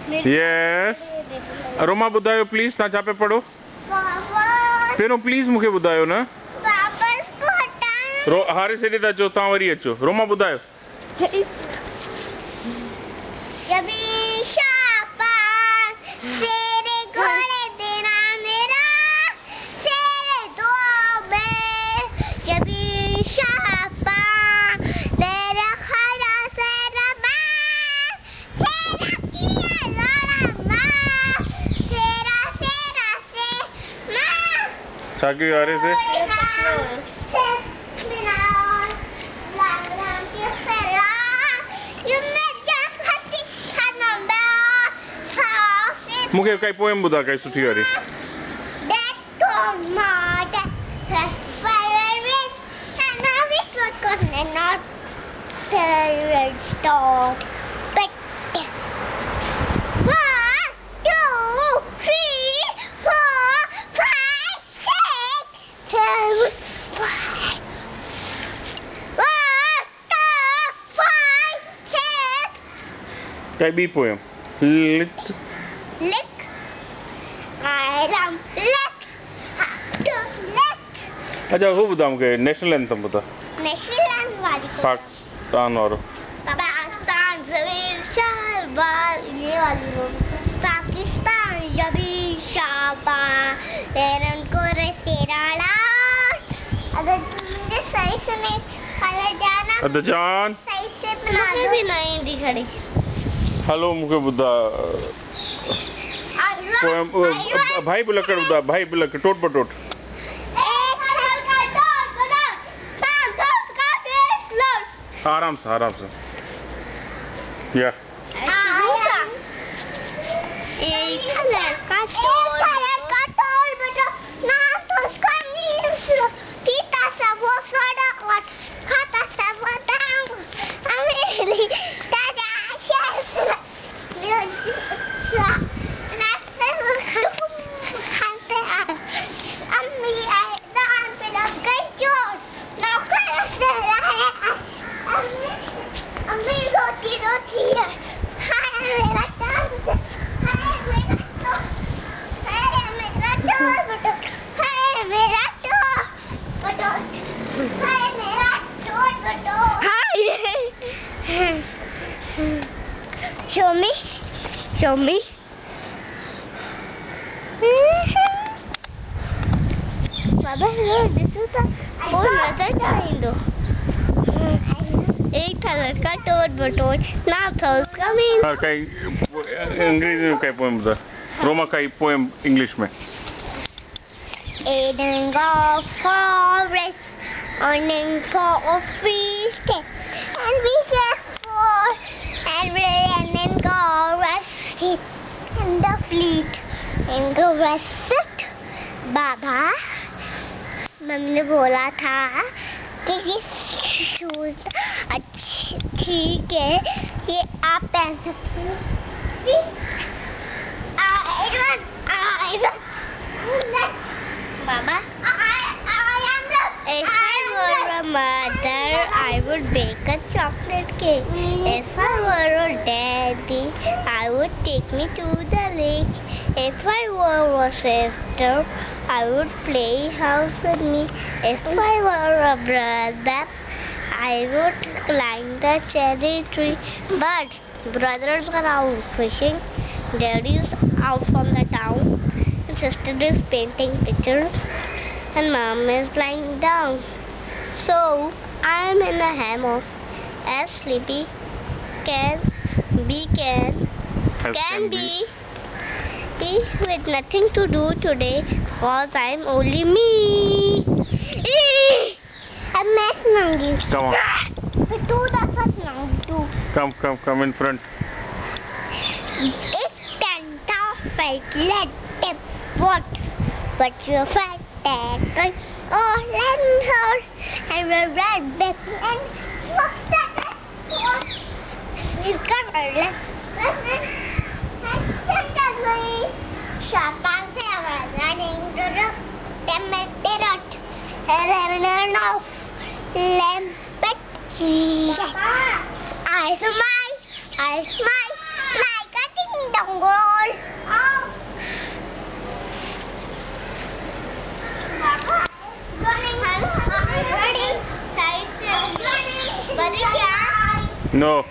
Yes. Roma ॿुधायो please तव्हां छा पिया पढ़ो? पहिरियों प्लीज मूंखे ॿुधायो न। हारिस हेॾे था अचो, तव्हां वरी अचो। रोमा ॿुधायो। साकी हारिस है। मूंखे काई पोएम ॿुधा काई सुठी वारी। काई बी पोएम लिख। अच्छा वो ॿुधा मूंखे नेशनल एंथम ॿुधा। नेशनल एंथम वाली पाकिस्तान वारो। पाकिस्तान ज़मीर शाबाश, ये वाली वो। पाकिस्तान ज़मीर शाबाश, तेरन को रे तेरा लाल। अगर तुमने सही सुने अदा जान सही से बना दो। भी नहीं दिखड़ी। हेलो मूंखे ॿुधा पोएम भाई बुलकड़ ॿुधा। भाई बुलकड़ टोट बटोट। आराम से या show me Baba, look, this is the whole method behind it. एक था लड़का टोट बटोट ना था उसका मीन। हाँ कई अंग्रेजी में कई पोएम बता। रोमा कई पोएम इंग्लिश में। Eden go forest, owning for free step, and we get for and rain and go rush it, and the fleet and go rush it. Baba mummy ने बोला था कि ये शूज अच्छी ठीक है, ये आप पहन सकते हो। Baba, if I were a mother, I would bake a chocolate cake. If I were a daddy, I would take me to the lake. If I were a sister, I would play house with me. If I were a brother, I would climb the cherry tree. But brothers are out fishing, daddy is out from the town, and sister is painting pictures, and mom is lying down. So I am in a hammock, as sleepy can be, with nothing to do today, cause I am only me. I'm not hungry. Come on. But do the first now, do. Come in front. It's tent fight, let them what? But you're fat dad, oh, let her and a red baby and what's that? What? You got her left. Shotgun sailor running to the cemetery and off limpet. I smile like a ding dong. No.